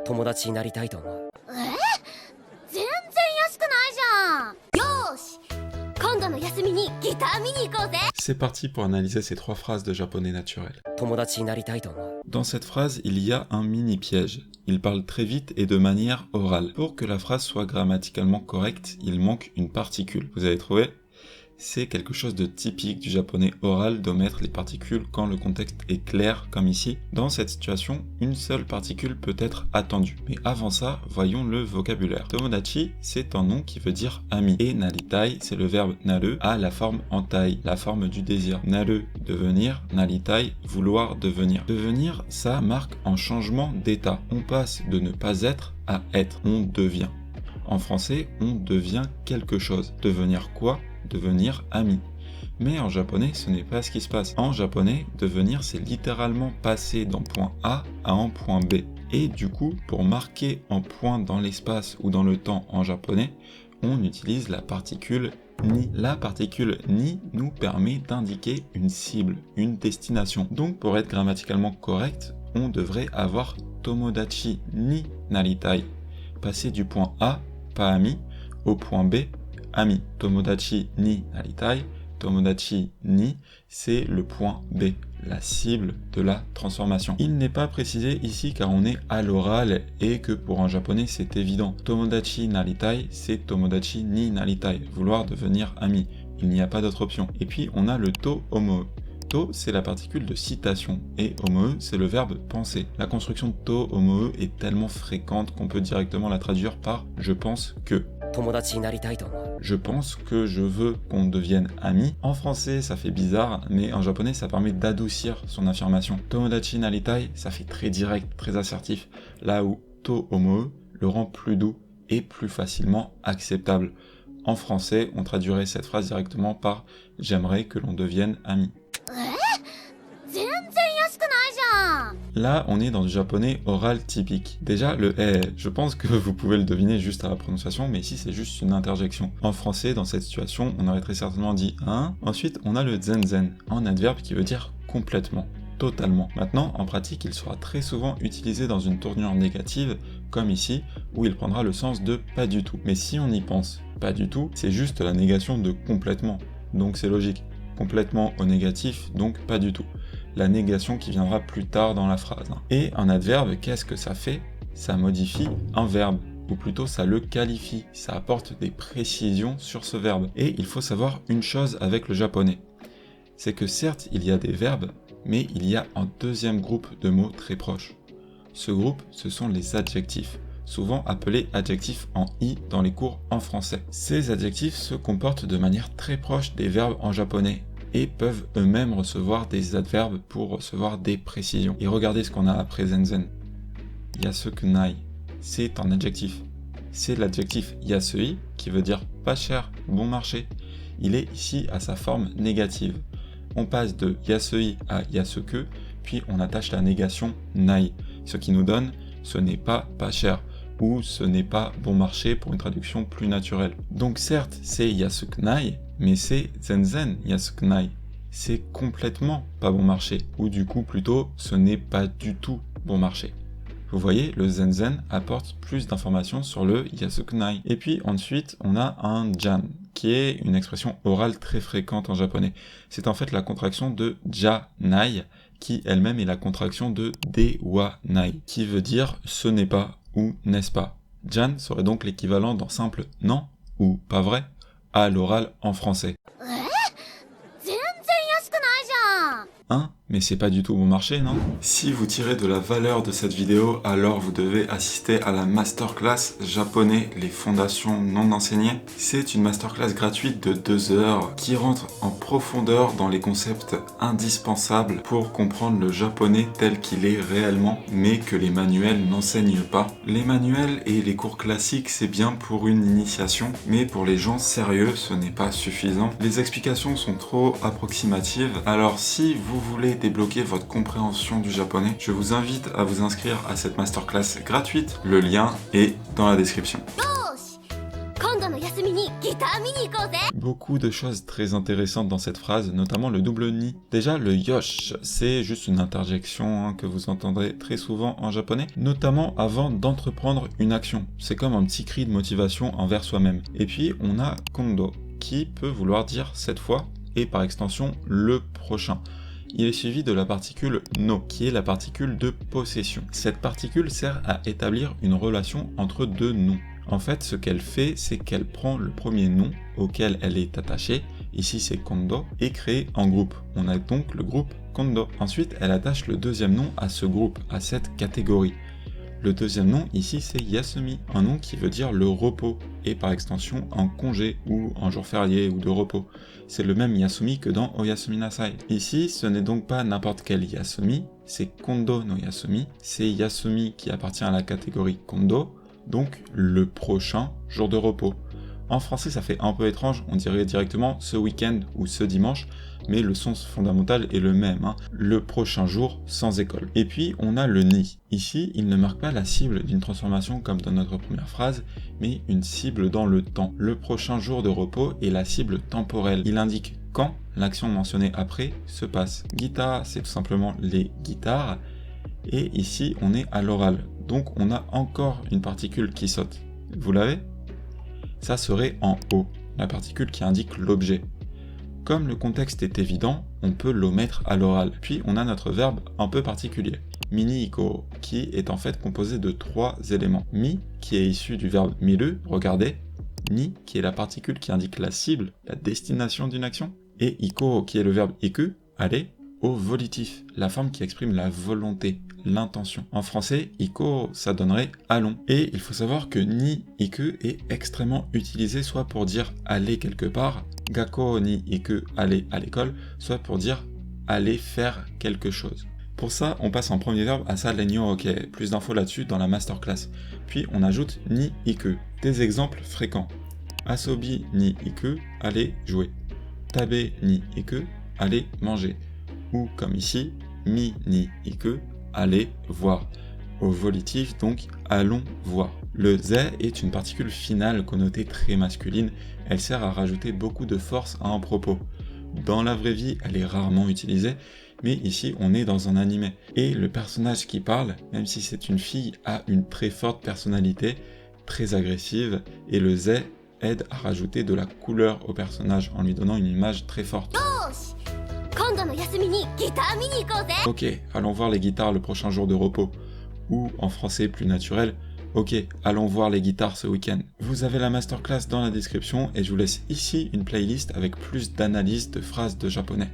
友達になりたいと思う。全然安くないじゃん。よーし、今度の休みにギター見に行こうぜ。 C'est parti pour analyser ces 3 phrases de japonais naturel. 友達になりたいと思う。 Dans cette phrase, il y a un mini piège. Il parle très vite et de manière orale. Pour que la phrase soit grammaticalement correcte, il manque une particule. Vous avez trouvé ? C'est quelque chose de typique du japonais oral d'omettre les particules quand le contexte est clair, comme ici. Dans cette situation, une seule particule peut être attendue. Mais avant ça, voyons le vocabulaire. Tomodachi, c'est un nom qui veut dire ami. Et naritai, c'est le verbe naru, à la forme en taille, la forme du désir. Naru, devenir, naritai, vouloir devenir. Devenir, ça marque un changement d'état. On passe de ne pas être à être. On devient. En français, on devient quelque chose. Devenir quoi ? Devenir ami. Mais en japonais, ce n'est pas ce qui se passe. En japonais, devenir, c'est littéralement passer d'un point A à un point B. Et du coup, pour marquer un point dans l'espace ou dans le temps en japonais, on utilise la particule ni. La particule ni nous permet d'indiquer une cible, une destination. Donc pour être grammaticalement correct, on devrait avoir tomodachi ni naritai. Passer du point A, pas ami, au point B, ami. Tomodachi ni naritai, tomodachi ni, c'est le point B, la cible de la transformation. Il n'est pas précisé ici car on est à l'oral et que pour un japonais c'est évident. Tomodachi naritai, c'est tomodachi ni naritai, vouloir devenir ami. Il n'y a pas d'autre option. Et puis on a le to homoe. To, c'est la particule de citation, et homoe, c'est le verbe penser. La construction de to homoe est tellement fréquente qu'on peut directement la traduire par « je pense que ». Je pense que je veux qu'on devienne amis. En français, ça fait bizarre, mais en japonais, ça permet d'adoucir son affirmation. Tomodachi naritai, ça fait très direct, très assertif, là où to homoe le rend plus doux et plus facilement acceptable. En français, on traduirait cette phrase directement par « j'aimerais que l'on devienne amis ». Là, on est dans du japonais oral typique. Déjà, le « eh », je pense que vous pouvez le deviner juste à la prononciation, mais ici c'est juste une interjection. En français, dans cette situation, on aurait très certainement dit « hein ». Ensuite, on a le « zenzen », un adverbe qui veut dire « complètement ». Totalement. Maintenant, en pratique, il sera très souvent utilisé dans une tournure négative, comme ici, où il prendra le sens de « pas du tout ». Mais si on y pense, « pas du tout », c'est juste la négation de « complètement ». Donc c'est logique. Complètement au négatif, donc pas du tout. La négation qui viendra plus tard dans la phrase. Et un adverbe, qu'est-ce que ça fait ? Ça modifie un verbe, ou plutôt ça le qualifie, ça apporte des précisions sur ce verbe. Et il faut savoir une chose avec le japonais, c'est que certes il y a des verbes, mais il y a un deuxième groupe de mots très proches. Ce groupe, ce sont les adjectifs, souvent appelés adjectifs en i dans les cours en français. Ces adjectifs se comportent de manière très proche des verbes en japonais, et peuvent eux-mêmes recevoir des adverbes pour recevoir des précisions. Et regardez ce qu'on a après zenzen. Yasukunai, c'est un adjectif. C'est l'adjectif yasui, qui veut dire pas cher, bon marché. Il est ici à sa forme négative. On passe de yasui à yasuku, puis on attache la négation nai, ce qui nous donne ce n'est pas cher, ou ce n'est pas bon marché pour une traduction plus naturelle. Donc certes, c'est yasukunai, mais c'est zenzen yasukunai. C'est complètement pas bon marché, ou du coup plutôt ce n'est pas du tout bon marché. Vous voyez, le zenzen apporte plus d'informations sur le yasukunai. Et puis ensuite, on a un jan, qui est une expression orale très fréquente en japonais. C'est en fait la contraction de janai, qui elle-même est la contraction de dewanai, qui veut dire ce n'est pas ou n'est-ce pas. Jan serait donc l'équivalent d'un simple non ou pas vrai à l'oral en français. Hein ? Mais c'est pas du tout bon marché, non ? Si vous tirez de la valeur de cette vidéo, alors vous devez assister à la masterclass japonais, les fondations non enseignées. C'est une masterclass gratuite de 2 heures qui rentre en profondeur dans les concepts indispensables pour comprendre le japonais tel qu'il est réellement, mais que les manuels n'enseignent pas. Les manuels et les cours classiques, c'est bien pour une initiation, mais pour les gens sérieux, ce n'est pas suffisant. Les explications sont trop approximatives, alors si vous voulez débloquer votre compréhension du japonais, je vous invite à vous inscrire à cette masterclass gratuite. Le lien est dans la description. ター見に行こうぜ。 Beaucoup de choses très intéressantes dans cette phrase, notamment le double ni. Déjà, le yosh, c'est juste une interjection que vous entendrez très souvent en japonais, notamment avant d'entreprendre une action. C'est comme un petit cri de motivation envers soi-même. Et puis, on a kondo, qui peut vouloir dire cette fois, et par extension, le prochain. Il est suivi de la particule no, qui est la particule de possession. Cette particule sert à établir une relation entre deux noms. En fait, ce qu'elle fait, c'est qu'elle prend le premier nom auquel elle est attachée, ici c'est kondo, et crée en groupe. On a donc le groupe kondo. Ensuite, elle attache le deuxième nom à ce groupe, à cette catégorie. Le deuxième nom ici c'est yasumi, un nom qui veut dire le repos, et par extension un congé ou un jour férié ou de repos. C'est le même yasumi que dans oyasumi nasai. Ici, ce n'est donc pas n'importe quel yasumi, c'est kondo no yasumi, c'est yasumi qui appartient à la catégorie kondo, donc le prochain jour de repos. En français ça fait un peu étrange, on dirait directement ce week-end ou ce dimanche, mais le sens fondamental est le même, le prochain jour sans école. Et puis on a le ni. Ici, il ne marque pas la cible d'une transformation comme dans notre première phrase, mais une cible dans le temps. Le prochain jour de repos est la cible temporelle. Il indique quand l'action mentionnée après se passe. Gita, c'est tout simplement les guitares, et ici on est à l'oral, donc on a encore une particule qui saute. Vous l'avez ? Ça serait en haut, la particule qui indique l'objet. Comme le contexte est évident, on peut l'omettre à l'oral. Puis on a notre verbe un peu particulier, mini iko, qui est en fait composé de 3 éléments. Mi, qui est issu du verbe miru, regarder, ni, qui est la particule qui indique la cible, la destination d'une action, et iko, qui est le verbe iku, aller, au volitif, la forme qui exprime la volonté, l'intention. En français, iko, ça donnerait allons. Et il faut savoir que ni iku est extrêmement utilisé soit pour dire aller quelque part, gakko ni iku, aller à l'école, soit pour dire aller faire quelque chose. Pour ça, on passe en premier verbe à sa lenyo ok, plus d'infos là-dessus dans la masterclass. Puis on ajoute ni iku. Des exemples fréquents. Asobi ni iku, aller jouer. Tabe ni iku, aller manger. Ou comme ici, mi ni iku, aller voir. Au volitif, donc, allons voir. Le ze est une particule finale connotée très masculine, elle sert à rajouter beaucoup de force à un propos. Dans la vraie vie, elle est rarement utilisée, mais ici on est dans un animé. Et le personnage qui parle, même si c'est une fille, a une très forte personnalité, très agressive, et le ze aide à rajouter de la couleur au personnage en lui donnant une image très forte. Ok, allons voir les guitares le prochain jour de repos. Ou, en français plus naturel, ok, allons voir les guitares ce week-end. Vous avez la masterclass dans la description et je vous laisse ici une playlist avec plus d'analyses de phrases de japonais.